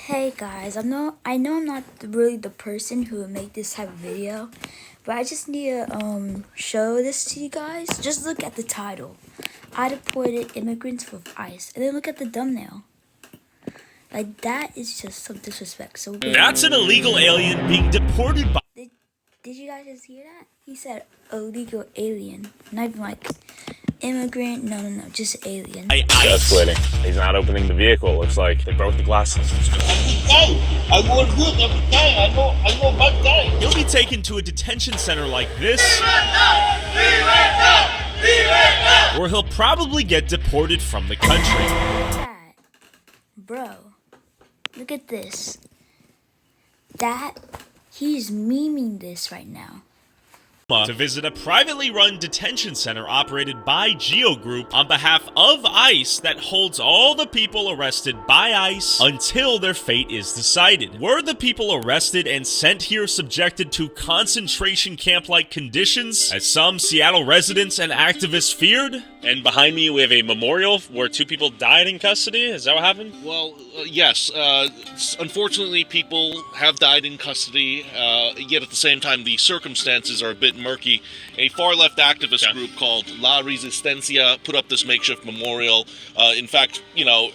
Hey guys, I know I'm not really the person who would make this type of video, but I just need to show this to you guys. Just look at the title. I deported immigrants with ICE. And then look at the thumbnail. Like, that is just some disrespect. So That's an illegal alien being deported by... Did you guys just hear that? He said illegal alien. Not even like immigrant. No, just alien. Escalating. He's not opening the vehicle. Looks like they broke the glasses. I go good every day. I know bad guy. He'll be taken to a detention center like this, or he'll probably get deported from the country. That, bro, look at this. He's memeing this right now. To visit a privately run detention center operated by Geo Group on behalf of ICE that holds all the people arrested by ICE until their fate is decided. Were the people arrested and sent here subjected to concentration camp-like conditions, as some Seattle residents and activists feared? And behind me we have a memorial where 2 people died in custody. Is that what happened? Well, yes. Unfortunately, people have died in custody, yet at the same time, the circumstances are a bit murky. A far-left activist group called La Resistencia put up this makeshift memorial. In fact,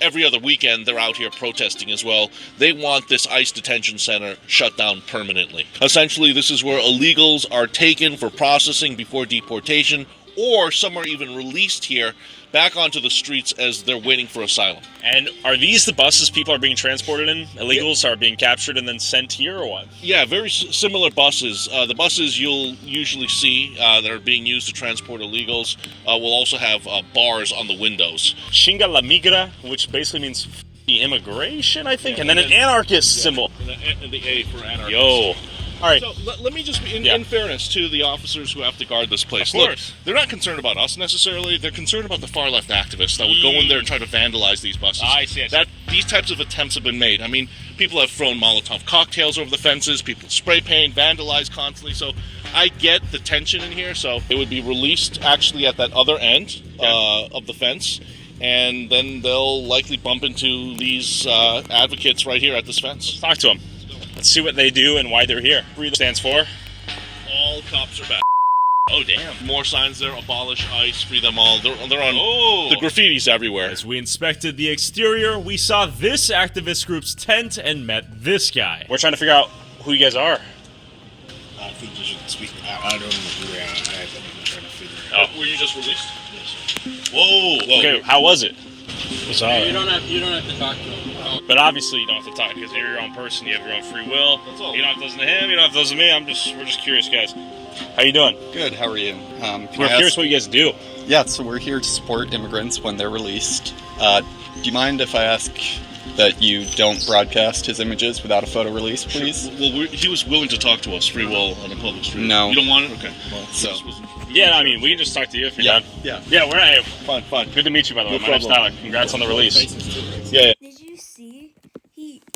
every other weekend they're out here protesting as well. They want this ICE detention center shut down permanently. Essentially, this is where illegals are taken for processing before deportation, or some are even released here back onto the streets as they're waiting for asylum. And are these the buses people are being transported in? Illegals are being captured and then sent here, or what? Yeah, very similar buses. The buses you'll usually see that are being used to transport illegals will also have bars on the windows. Chinga la migra, which basically means immigration, I think, and then an anarchist symbol. And the A for anarchist. Yo. All right. So let me just, in fairness to the officers who have to guard this place, of course. Look, they're not concerned about us necessarily. They're concerned about the far left activists that would go in there and try to vandalize these buses. I see. These types of attempts have been made. I mean, people have thrown Molotov cocktails over the fences. People spray paint, vandalize constantly. So I get the tension in here. So it would be released actually at that other end of the fence. And then they'll likely bump into these advocates right here at this fence. Talk to them. Let's see what they do and why they're here. What stands for? All cops are back. Oh, damn. More signs there. Abolish ICE. Free them all. They're on the graffitis everywhere. As we inspected the exterior, we saw this activist group's tent and met this guy. We're trying to figure out who you guys are. I think you should speak. I don't know who I am. I've been trying to figure it out. Were you just released? Yes, sir. Whoa. Okay, how was it? It's all right. You don't have to talk to him. But obviously you don't have to talk because you're your own person. You have your own free will. That's all. You don't have to listen to him. You don't have to listen to me. We're just curious guys. How you doing? Good, how are you? We're curious what you guys do. Yeah, so we're here to support immigrants when they're released. Do you mind if I ask that you don't broadcast his images without a photo release, please? Well, he was willing to talk to us, free will, on a public street. No. You don't want it? Okay. Well, so. Yeah, I mean, we can just talk to you if you're done. Yeah. Yeah, we're at Fine. Good to meet you, by the way. No My name's problem. Tyler. Congrats on the release. Yeah. Did you see?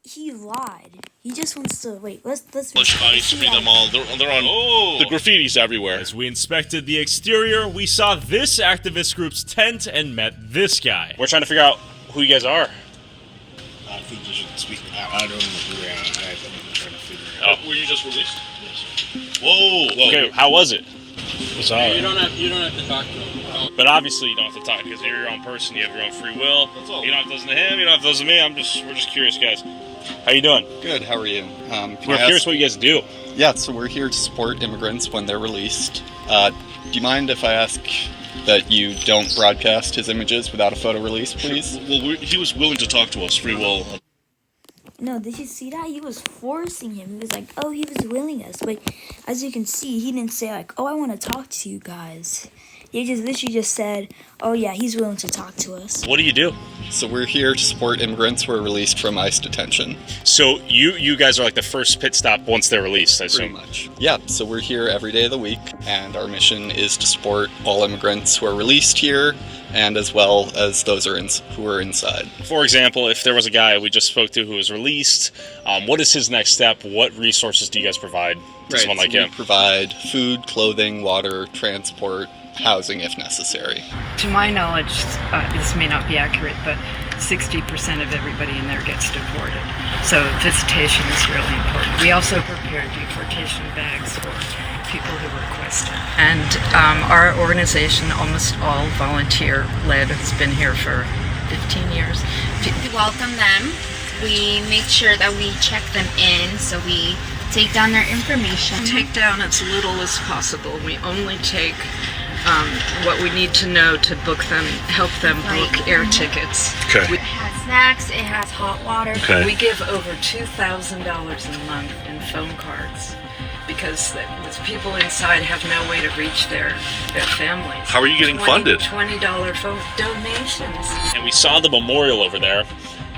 He lied. He just wants to wait. Let's Abolish ICE. Free them all. They're on the graffitis everywhere. As we inspected the exterior, we saw this activist group's tent and met this guy. We're trying to figure out who you guys are. I think you should speak. I don't know who I am. I've been trying to figure it out. Were you just released? Yes, sir. Whoa. Okay, how was it? It's all right. You don't have to talk to him. But obviously you don't have to talk because you're your own person. You have your own free will. That's all. You don't have to listen to him. You don't have to listen to me. We're just curious guys. How you doing? Good, how are you? We're curious what you guys do. Yeah, so we're here to support immigrants when they're released. Do you mind if I ask that you don't broadcast his images without a photo release, please? Well, he was willing to talk to us, free will. No, did you see that? He was forcing him. He was like, oh, he was willing us. But as you can see, he didn't say like, oh, I want to talk to you guys. He just literally just said, oh yeah, he's willing to talk to us. What do you do? So we're here to support immigrants who are released from ICE detention. So you guys are like the first pit stop once they're released, I Pretty assume. much. Yeah, so we're here every day of the week, and our mission is to support all immigrants who are released here, and as well as those who are inside. For example, if there was a guy we just spoke to who was released, what is his next step? What resources do you guys provide to someone like so him? We provide food, clothing, water, transport, housing if necessary. To my knowledge, this may not be accurate, but 60% of everybody in there gets deported. So visitation is really important. We also prepare deportation bags for people who request it. And our organization, almost all volunteer-led, has been here for 15 years. We welcome them. We make sure that we check them in, so we take down their information. Take down as little as possible. We only take what we need to know to book them, help them book air tickets. Okay. It has snacks, it has hot water. Okay. We give over $2,000 a month in phone cards because the people inside have no way to reach their families. How are you getting funded? $20 phone donations. And we saw the memorial over there.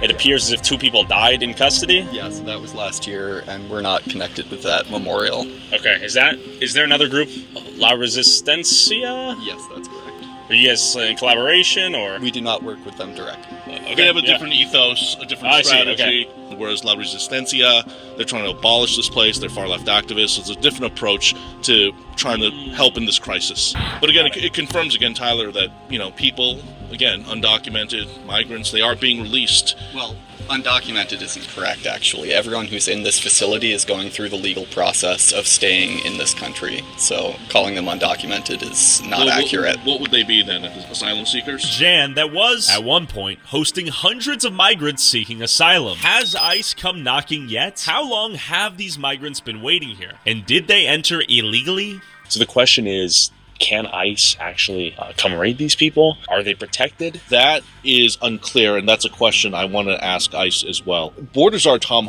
It appears as if 2 people died in custody. Yeah, so that was last year, and we're not connected with that memorial. Okay, is there another group, La Resistencia? Yes, that's correct. Are you guys in collaboration, or? We do not work with them directly. They have a different ethos, a different I see, strategy. Whereas La Resistencia, they're trying to abolish this place. They're far left activists. It's a different approach to trying to help in this crisis. But again, it confirms again, Tyler, that people, again, undocumented migrants, they are being released. Well, undocumented isn't correct, actually. Everyone who's in this facility is going through the legal process of staying in this country. So calling them undocumented is not accurate. What would they be then? Asylum seekers? Jan, that was, at one point, hosting hundreds of migrants seeking asylum. Has ICE come knocking yet? How long have these migrants been waiting here? And did they enter illegally? So the question is, can ICE actually come raid these people? Are they protected? That is unclear, and that's a question I want to ask ICE as well. Border Czar Tom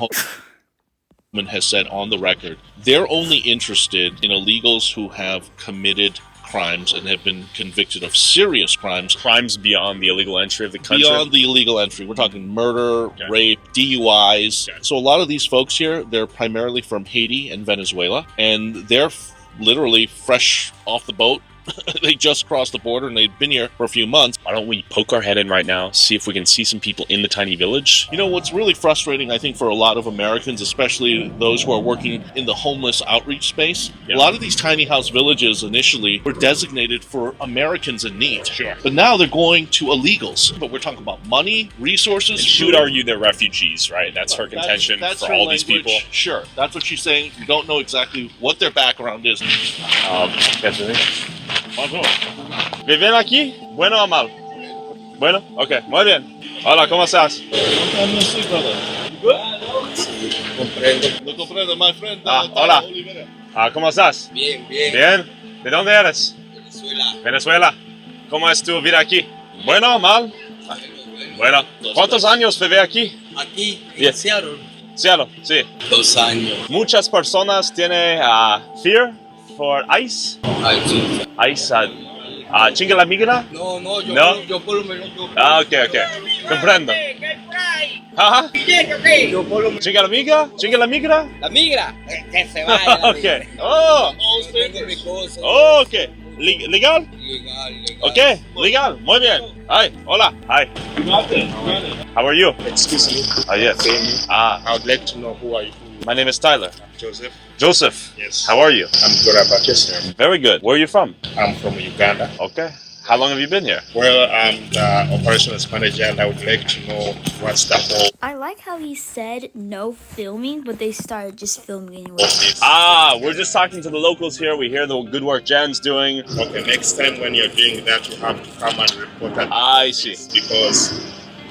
Homan has said on the record, they're only interested in illegals who have committed crimes and have been convicted of serious crimes. Crimes beyond the illegal entry of the country? Beyond the illegal entry. We're talking murder, rape, DUIs. So a lot of these folks here, they're primarily from Haiti and Venezuela, and they're literally fresh off the boat. They just crossed the border and they've been here for a few months. Why don't we poke our head in right now, see if we can see some people in the tiny village? What's really frustrating, I think, for a lot of Americans, especially those who are working in the homeless outreach space, a lot of these tiny house villages initially were designated for Americans in need. Sure. But now they're going to illegals. But we're talking about money, resources. And she would argue they're refugees, right? That's her contention that's for her all these language. people. Sure. That's what she's saying. You don't know exactly what their background is. ¿Viven aquí? ¿Bueno o mal? Bueno, ok, muy bien. Hola, ¿cómo estás? No comprendo, my friend. Hola. ¿Cómo estás? Bien, bien. Bien. ¿De dónde eres? Venezuela. Venezuela. ¿Cómo es tu vida aquí? ¿Bueno o mal? Bueno. ¿Cuántos años vive aquí? Aquí, Bien. en Seattle. Seattle, sí. 2 años. Muchas personas tienen fear for ICE. Ay, sí. ICE, ¿chinga la migra? No, yo, No? yo por lo menos. Ok. Comprendo. Ajá. Yo por lo menos. ¿Chinga la migra? ¿Chinga la migra? La migra, que se vaya. la Ok. migra. Oh. Tengo mi cosa. Oh, ok. ¿Legal? Legal. Ok, legal. Muy bien. Hi. Hola. Hi. How are you? Excuse me. Oh, yes. I would like to know who are you? My name is Tyler. Joseph. Joseph. Yes. How are you? I'm good about yourself. Very good. Where are you from? I'm from Uganda. Okay. How long have you been here? Well, I'm the operations manager, and I would like to know what's the whole I like how he said no filming, but they started just filming anyway. We're just talking to the locals here. We hear the good work Jan's doing. Okay, next time when you're doing that, you have to come and report that. I see. Because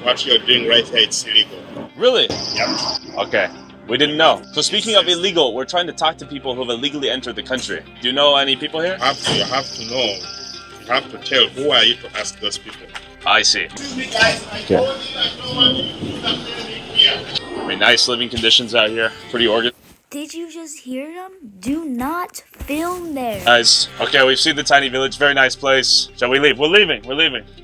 what you're doing right here, it's illegal. Really? Yep. Okay. We didn't know. So speaking of illegal, we're trying to talk to people who have illegally entered the country. Do you know any people here? You have to know. You have to tell who are you to ask those people. I see. I mean, nice living conditions out here. Pretty organized. Did you just hear them? Do not film there. Nice. Okay, we've seen the tiny village. Very nice place. Shall we leave? We're leaving.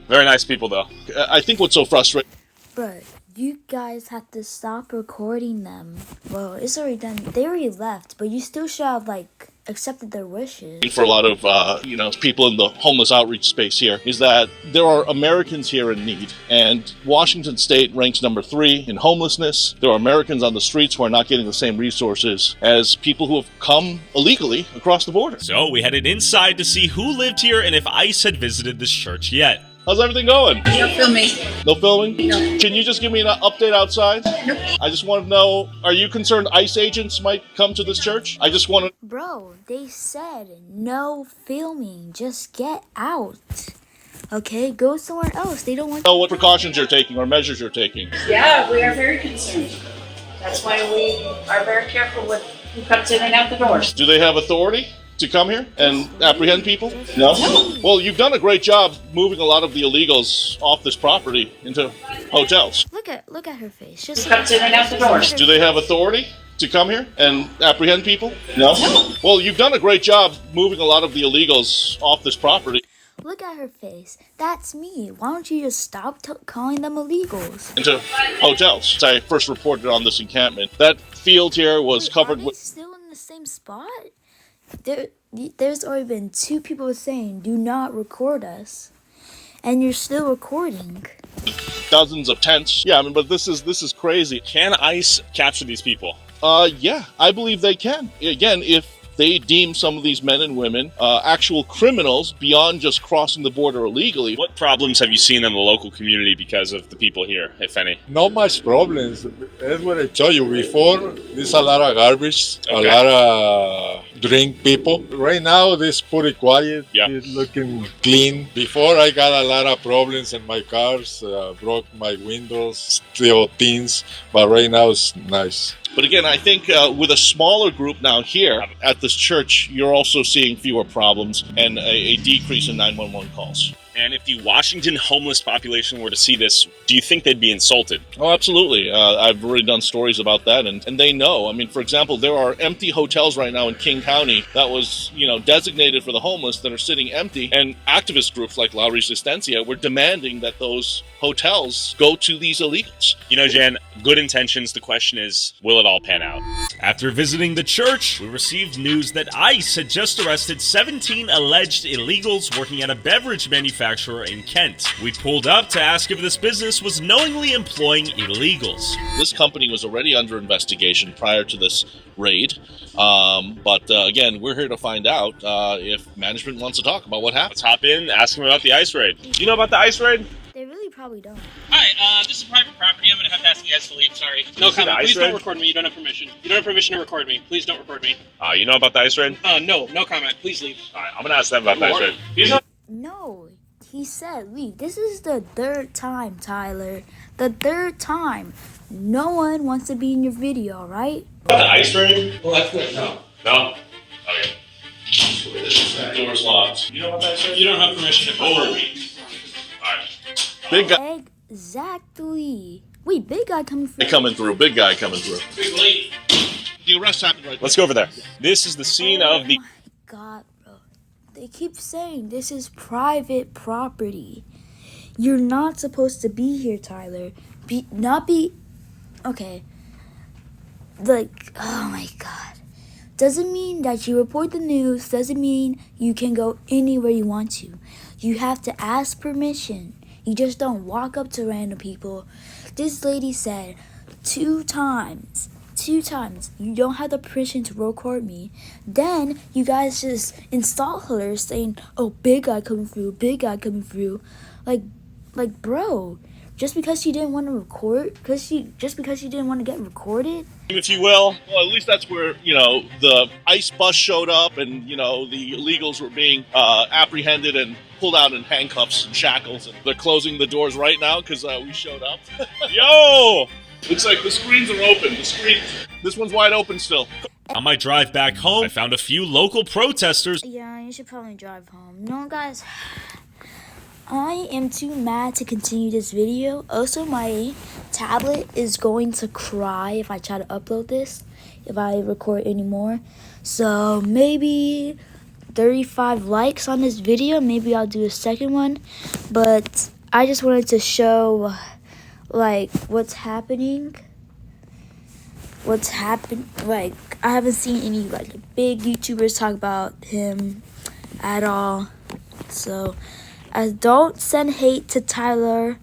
Very nice people, though. I think what's so frustrating. But you guys have to stop recording them. Well, it's already done. They already left, but you still should have, accepted their wishes. For a lot of people in the homeless outreach space here is that there are Americans here in need, and Washington State ranks number 3 in homelessness. There are Americans on the streets who are not getting the same resources as people who have come illegally across the border. So we headed inside to see who lived here and if ICE had visited this church yet. How's everything going? No filming. No filming? No. Can you just give me an update outside? Nope. I just want to know, are you concerned ICE agents might come to this church? I just want to... Bro, they said no filming. Just get out. Okay, go somewhere else. They don't want know what precautions you're taking or measures you're taking. Yeah, we are very concerned. That's why we are very careful with who comes in and out the doors. Do they have authority to come here and apprehend people? No? Well, you've done a great job moving a lot of the illegals off this property into hotels. Look at her face. Just Who comes in and out the doors? Do they have authority to come here and apprehend people? No? Well, you've done a great job moving a lot of the illegals off this property. Look at her face. That's me. Why don't you just stop calling them illegals? Into hotels. I first reported on this encampment. That field here was covered Are they with... still in the same spot? There's already been 2 people saying, do not record us. And you're still recording. Dozens of tents. Yeah, I mean, but this is crazy. Can ICE capture these people? Yeah, I believe they can. Again, if they deem some of these men and women actual criminals beyond just crossing the border illegally. What problems have you seen in the local community because of the people here, if any? Not much problems. That's what I told you before. There's a lot of garbage, Okay. a lot of drink people. Right now, it's pretty quiet. Yeah. It's looking clean. Before, I got a lot of problems in my cars. Broke my windows, still things. But right now, it's nice. But again, I think with a smaller group now here at this church, you're also seeing fewer problems and a decrease in 911 calls. And if the Washington homeless population were to see this, do you think they'd be insulted? Oh, absolutely. I've already done stories about that, and they know. I mean, for example, there are empty hotels right now in King County that was, designated for the homeless that are sitting empty, and activist groups like La Resistencia were demanding that those hotels go to these illegals. Jan, good intentions. The question is, will it all pan out? After visiting the church, we received news that ICE had just arrested 17 alleged illegals working at a beverage manufacturer in Kent. We pulled up to ask if this business was knowingly employing illegals. This company was already under investigation prior to this raid, but again, we're here to find out if management wants to talk about what happened. Let's hop in, ask them about the ICE raid. Do you know about the ICE raid? They really probably don't. Hi, this is private property. I'm going to have to ask you guys to leave. Sorry. No comment. Please don't record me. You don't have permission. You don't have permission to record me. Please don't record me. You know about the ICE raid? No comment. Please leave. All right, I'm going to ask them about the ICE raid. No, he said leave. This is the 3rd time, Tyler. The 3rd time. No one wants to be in your video, right? The ICE raid? Well, that's good. No. No? Okay. The door's locked. You know about the ICE raid? You don't have permission to record me. All right. Big guy Exactly. Wait, big guy coming through. big guy coming through. Big late. The arrest happened right Let's go over there. This is the scene of the... Oh my God, bro. They keep saying this is private property. You're not supposed to be here, Tyler. Okay. Like, oh my God. Doesn't mean that you report the news. Doesn't mean you can go anywhere you want to. You have to ask permission. You just don't walk up to random people. This lady said 2 times, you don't have the permission to record me. Then you guys just install her saying, oh, big guy coming through, big guy coming through. Like, bro, just because she didn't want to record, just because she didn't want to get recorded? If you will. Well, at least that's where, the ICE bus showed up and, the illegals were being apprehended and pulled out in handcuffs and shackles. And they're closing the doors right now because we showed up. Yo! Looks like the screens are open. This one's wide open still. On my drive back home, I found a few local protesters. Yeah, you should probably drive home. No, guys, I am too mad to continue this video. Also, my tablet is going to cry if I try to upload this, if I record anymore. So maybe 35 likes on this video. Maybe I'll do a second one. But I just wanted to show, like, what's happening. Like, I haven't seen any, like, big YouTubers talk about him at all. So, don't send hate to Tyler.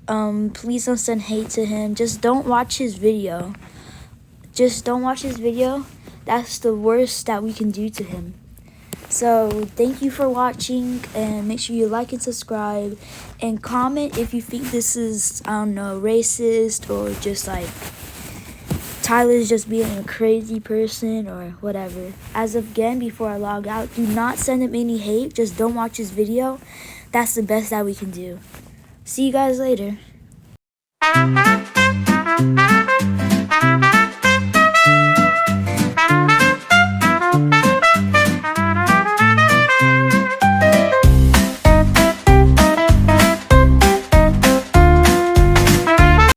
Please don't send hate to him. Just don't watch his video. Just don't watch his video. That's the worst that we can do to him. So thank you for watching, and make sure you like and subscribe and comment if you think this is, I don't know, racist or just like Tyler's just being a crazy person or whatever. As of again, before I log out, do not send him any hate. Just don't watch his video. That's the best that we can do. See you guys later.